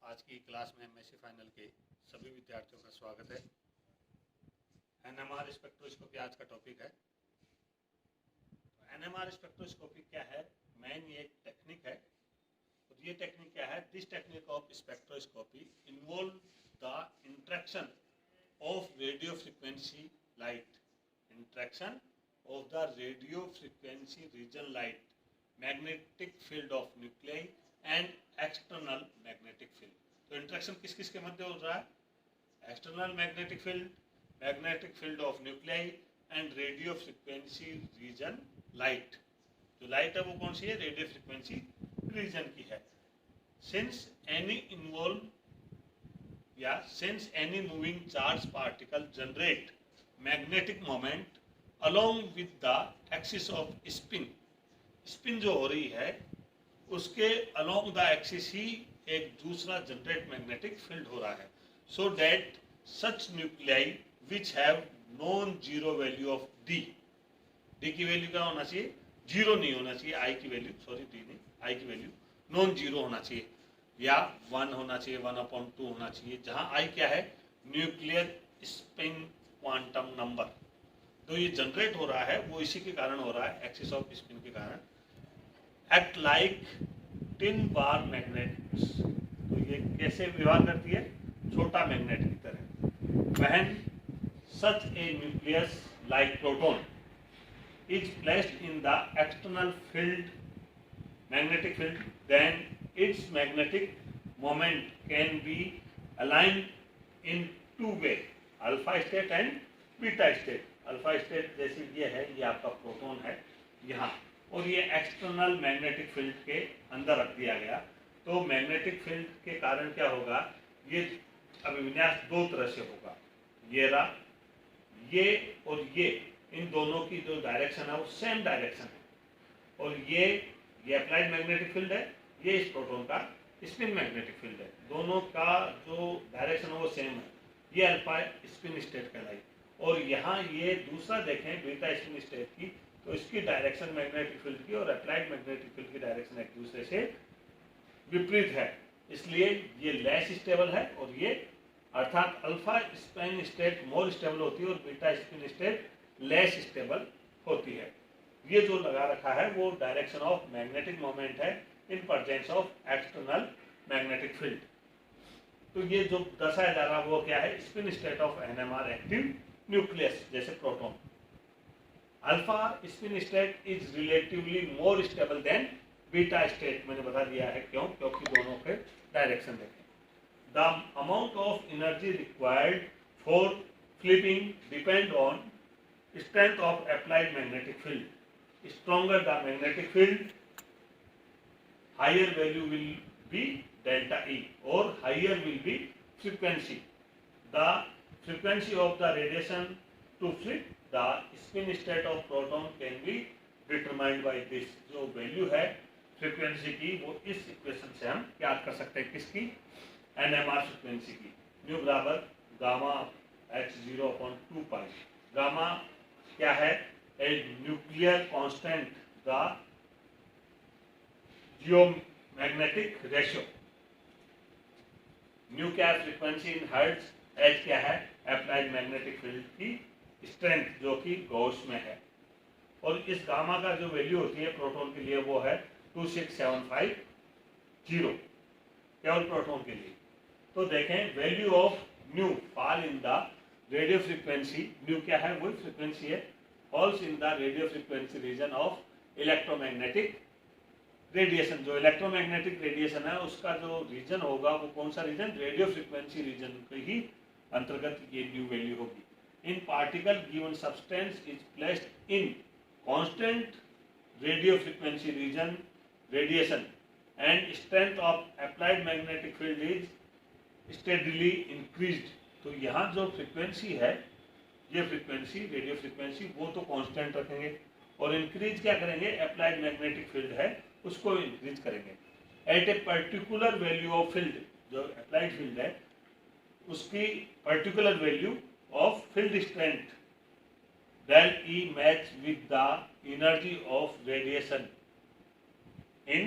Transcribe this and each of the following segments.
आज की क्लास में एमएससी फाइनल के सभी विद्यार्थियों का स्वागत है। एनएमआर स्पेक्ट्रोस्कोपी आज का टॉपिक है। तो एनएमआर स्पेक्ट्रोस्कोपी क्या है? मेन ये एक टेक्निक है। और ये टेक्निक क्या है? This technique of spectroscopy involve the interaction of radio frequency light, interaction of the radio frequency region light, magnetic field of nuclei and external magnetic field. तो इंट्रैक्शन किस किस के मध्य हो रहा है? External magnetic field of nuclei and radio frequency region light. जो light है वो कौन सी है? रेडियो फ्रीक्वेंसी रीजन की है। Since any moving charge particle generate magnetic moment along with the axis off spin, spin जो हो रही है उसके अलोंग द एक्सिस ही एक दूसरा जनरेट मैग्नेटिक फील्ड हो रहा है। So that such nuclei which have non zero value of D, D की वैल्यू क्या होना चाहिए? जीरो नहीं होना चाहिए। आई की वैल्यू, सॉरी डी नहीं, आई की वैल्यू नॉन जीरो होना चाहिए या 1 होना चाहिए, 1/2 होना चाहिए। जहां आई क्या है? Nuclear spin quantum number. तो ये जनरेट हो रहा है वो इसी के कारण हो रहा है, एक्सिस ऑफ स्पिन के कारण। एक्ट लाइक टिन बार मैग्नेट्स, तो ये कैसे व्यवहार करती है? छोटा मैग्नेट की तरह। When such a nucleus like proton is placed in the external field, magnetic field, then its magnetic moment can be aligned in 2 way, alpha state and beta state. Alpha state जैसे ये है, ये आपका proton है यहाँ, और ये external magnetic field के अंदर रख दिया गया। तो मैग्नेटिक फील्ड के कारण क्या होगा? ये अभिविन्यास दो तरह से होगा। ये रहा, ये और ये, इन दोनों की जो डायरेक्शन है वो सेम डायरेक्शन है। और ये अप्लाइड मैग्नेटिक फील्ड है, ये इस प्रोटॉन का स्पिन मैग्नेटिक फील्ड है। दोनों का जो डायरेक्शन है वो सेम है। ये अल्फा स्पिन स्टेट कहलाई। और यहाँ ये दूसरा देखें बीटा स्पिन स्टेट की, तो इसकी डायरेक्शन मैग्नेटिक फील्ड की और अप्लाइड मैग्नेटिक फील्ड की डायरेक्शन एक दूसरे से विपरीत है। इसलिए ये लेस स्टेबल है, और ये अर्थात alpha spin state more stable होती है और beta spin state less stable होती है। ये जो लगा रखा है वो डायरेक्शन ऑफ मैग्नेटिक मोमेंट है in presence of external magnetic field. तो ये जो दर्शाया जा रहा है वो क्या है? Spin state of NMR active nucleus, जैसे proton. Alpha spin state is relatively more stable than beta state. मैंने बता दिया है क्यों? क्योंकि दोनों के डायरेक्शन देखें। The amount of energy required for flipping depend on strength of applied magnetic field. Stronger the magnetic field, higher value will be delta E, और higher will be frequency. The frequency of the radiation to flip the spin state of proton can be determined by this। जो value है frequency की वो इस equation से हम याद कर सकते हैं। किसकी? एनएमआर फ्रीक्वेंसी की। न्यू बराबर गामा h0/2 पाई। गामा क्या है? A nuclear constant, the geomagnetic ratio. New क्या है? Frequency in hertz. एच क्या है? अप्लाइड मैग्नेटिक फील्ड की स्ट्रेंथ, जो कि गॉस में है। और इस गामा का जो वैल्यू होती है प्रोटॉन के लिए वो है 26750, केवल प्रोटॉन के लिए। तो देखें value of nu fall in the radio frequency. Nu क्या है? वही फ्रीक्वेंसी है। Falls in the radio frequency region of electromagnetic radiation. जो इलेक्ट्रोमैग्नेटिक रेडिएशन है उसका जो रीजन होगा वो कौन सा रीजन? रेडियो फ्रीक्वेंसी रीजन के ही अंतर्गत ये न्यू वैल्यू होगी। In particle given substance is placed in constant radio frequency region radiation and strength of applied magnetic field is steadily increased। तो यहाँ जो फ्रीक्वेंसी है, ये फ्रीक्वेंसी रेडियो फ्रीक्वेंसी वो तो कांस्टेंट रखेंगे, और इंक्रीज क्या करेंगे? अप्लाइड मैग्नेटिक फील्ड है उसको इंक्रीज करेंगे। At a particular value of field, जो अप्लाइड फील्ड है उसकी particular value of field strength del E match with the energy of radiation in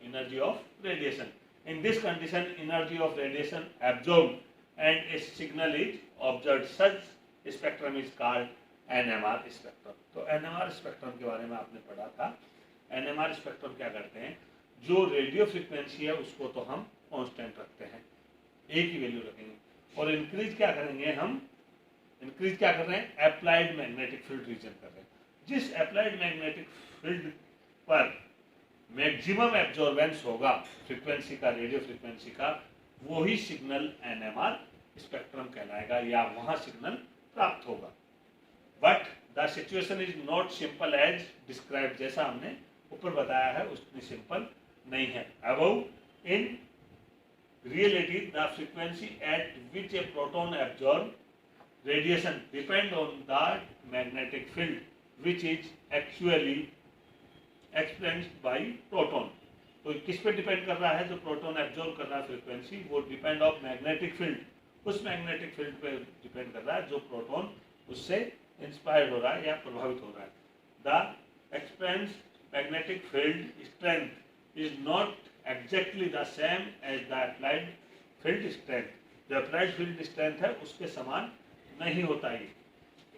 energy of radiation. In this condition, energy of radiation absorbed and a signal is observed. Such spectrum is called NMR spectrum. तो NMR spectrum के बारे में आपने पढ़ा था. NMR spectrum क्या करते हैं, जो रेडियो फ्रीक्वेंसी है उसको तो हम कांस्टेंट रखते हैं, एक ही वैल्यू रखेंगे, और इंक्रीज क्या करेंगे, हम इंक्रीज क्या कर रहे हैं, अप्लाइड मैग्नेटिक फील्ड रीजन कर रहे हैं. जिस अप्लाइड मैग्नेटिक फील्ड पर मैक्सिमम एब्जॉर्बेंस होगा फ्रीक्वेंसी का, रेडियो फ्रीक्वेंसी का, वो ही सिग्नल NMR स्पेक्ट्रम कहलाएगा, या वहां सिग्नल प्राप्त होगा. But the situation is not simple as describe. जैसा हमने ऊपर बताया है उतनी सिंपल नहीं है. Above in reality the frequency at which a proton absorb radiation depend on the magnetic field which is actually experienced by proton. तो किस पे डिपेंड कर रहा है, जो प्रोटॉन एब्जॉर्ब कर रहा है फ्रीक्वेंसी, वो डिपेंड ऑफ मैग्नेटिक फील्ड, उस मैग्नेटिक फील्ड पे डिपेंड कर रहा है जो प्रोटॉन उससे इंस्पायर्ड हो रहा है या प्रभावित हो रहा है. The experienced magnetic field strength is not exactly the same as the applied field strength. जो अप्लाइड फील्ड स्ट्रेंथ है उसके समान नहीं होता है.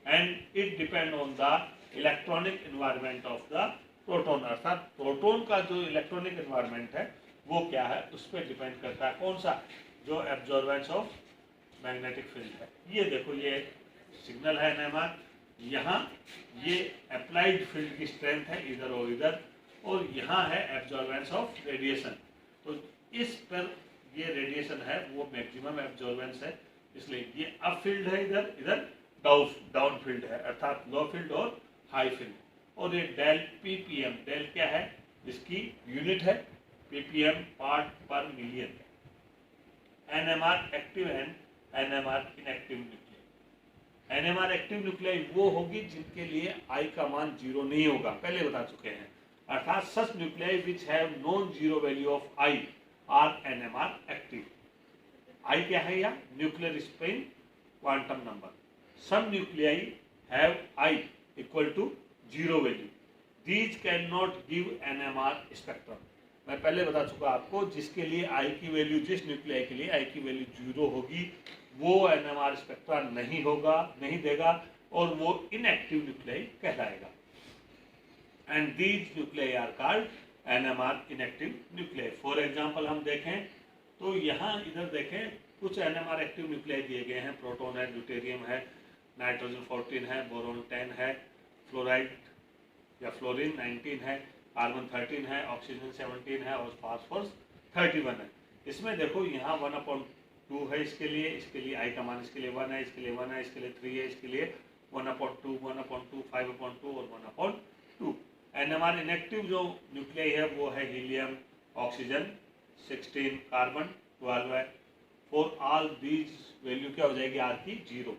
And it depend on the electronic environment of the proton. अर्थात प्रोटॉन का जो इलेक्ट्रॉनिक एनवायरनमेंट है वो क्या है, उस पर डिपेंड करता है. कौन सा, जो एब्जॉर्बेंस ऑफ मैग्नेटिक फील्ड है. ये देखो, ये सिग्नल है NMR, यहाँ ये अप्लाइड फील्ड की स्ट्रेंथ है इधर और इधर, और यहाँ है एब्जॉर्बेंस ऑफ रेडिएशन. तो इस पर ये रेडिएशन है वो मैक्सिमम एब्जॉर्बेंस है, इसलिए ये अप फील्ड है, इधर इधर डाउन फील्ड है, अर्थात लो फील्ड और हाई फील्ड. और ये डेल ppm, डेल क्या है, इसकी यूनिट है ppm पार्ट पर million. NMR active and NMR inactive nuclei. NMR active nuclei वो होगी जिनके लिए I का मान 0 नहीं होगा, पहले बता चुके हैं. अर्थात such nuclei which have non zero value of I are NMR active. I क्या है, या nuclear spin quantum number. Some nuclei have I equal to 0 value. These can not give NMR spectrum. मैं पहले बता चुका आपको, जिसके लिए I की वैल्यू, जिस न्यूक्लियाई के लिए I की वैल्यू 0 होगी वो NMR स्पेक्ट्रा नहीं होगा, नहीं देगा, और वो इनएक्टिव न्यूक्लियाई कहलाएगा. And these nuclei are called NMR inactive nuclei. For example हम देखें तो यहाँ इधर देखें, कुछ NMR एक्टिव न्यूक्लियाई दिए गए हैं. प्रोटॉन है, ड्यूटेरियम है, नाइट्रोजन 14 है, बोरोन 10 है, फ्लोराइड या फ्लोरीन 19 है, कार्बन 13 है, ऑक्सीजन 17 है, और फास्फोरस 31 है. इसमें देखो यहाँ 1/2 है इसके लिए I का मान इसके लिए 1 है, इसके लिए 1 है, इसके लिए 3 है, इसके लिए 1/2, 1/2, 5/2 और 1/2. NMR इनएक्टिव जो न्यूक्लियाई है वो है हीलियम, ऑक्सीजन 16, कार्बन 12 है. फॉर ऑल दीज वैल्यू क्या हो जाएगी, R की 0,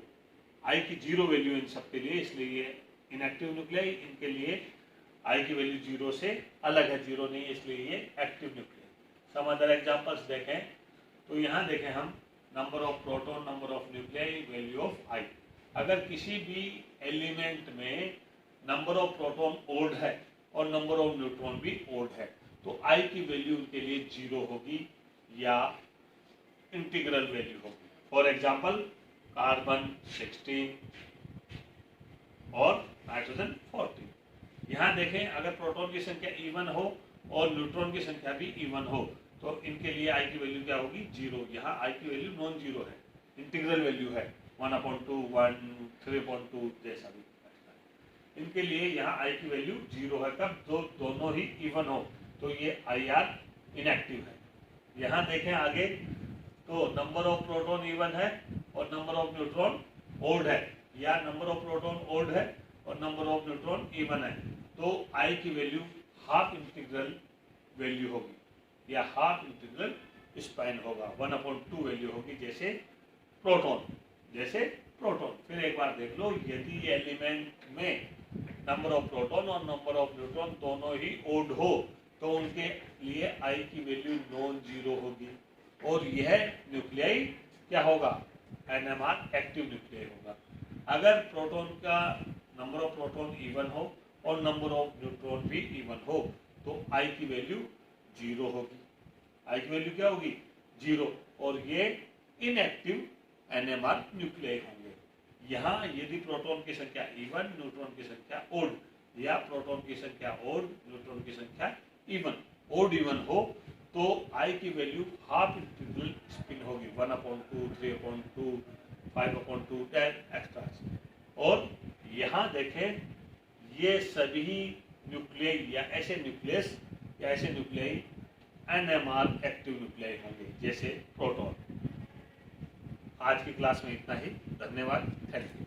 I की 0 वैल्यू इन सब के लिए, इसलिए ये इनएक्टिव न्यूक्लियाई, इनके लिए I की वैल्यू 0 से अलग है, 0 नहीं है, इसलिए ये active nuclei. Some other examples देखें तो यहाँ देखें हम, number of proton, number of nuclei, value of I. अगर किसी भी एलिमेंट में नंबर ऑफ प्रोटॉन ओड है और नंबर ऑफ न्यूट्रॉन भी ओड है, तो I की वैल्यू उनके लिए 0 होगी या इंटीग्रल वैल्यू होगी. फॉर एग्जांपल कार्बन 16 और नाइट्रोजन 14. यहाँ देखें, अगर प्रोटॉन की संख्या इवन हो और न्यूट्रॉन की संख्या भी इवन हो तो इनके लिए I की वैल्यू क्या होगी, 0. यहाँ I की वैल्यू नॉन जीरो है, इंटीग्रल वैल्यू है, 1/2, 1, 3/2 जैसा भी. इनके लिए यहाँ I की वैल्यू 0 है. कब, दोनों ही इवन हो तो ये IR इनएक्टिव है. यहाँ देखें आगे, तो नंबर ऑफ प्रोटॉन इवन है और नंबर ऑफ न्यूट्रॉन ओड है, या नंबर ऑफ प्रोटॉन ओड है और नंबर ऑफ न्यूट्रॉन इवन है, तो I की वैल्यू हाफ इंटीग्रल वैल्यू होगी या हाफ इंटीग्रल स्पाइन होगा, 1/2 वैल्यू होगी जैसे प्रोटॉन. फिर एक बार देख लो, यदि एलिमेंट में नंबर ऑफ प्रोटॉन और नंबर ऑफ न्यूट्रॉन दोनों ही ओड हो तो उनके लिए I की वैल्यू नॉन जीरो होगी, और यह न्यूक्लियाई क्या होगा, NMR एक्टिव न्यूक्लियाई होगा. अगर प्रोटॉन का नंबर ऑफ प्रोटॉन इवन हो और नंबर ऑफ न्यूट्रॉन भी इवन हो तो I की वैल्यू जीरो होगी, आई की वैल्यू क्या होगी, जीरो। और ये इनएक्टिव NMR न्यूक्लियाई होंगे। यहाँ यदि प्रोटॉन की संख्या इवन, न्यूट्रॉन की संख्या ओड, या प्रोटॉन की संख्या ओड, न्यूट्रॉन की संख्या इवन, ओड इवन हो तो आई की वैल्यू हाफ इंटीग्रल स्पिन होगी, 1/2, 3/2, 5/2, 10 एक्स्ट्रा। और यहाँ देखें ये सभी न्यूक्लियाई या ऐसे न्यूक्लियस या ऐसे न्यूक्लियाई NMR एक्टिव न्यूक्लियाई होंगे जैसे प्रोटॉन। आज की क्लास में इतना ही, धन्यवाद, थैंक यू।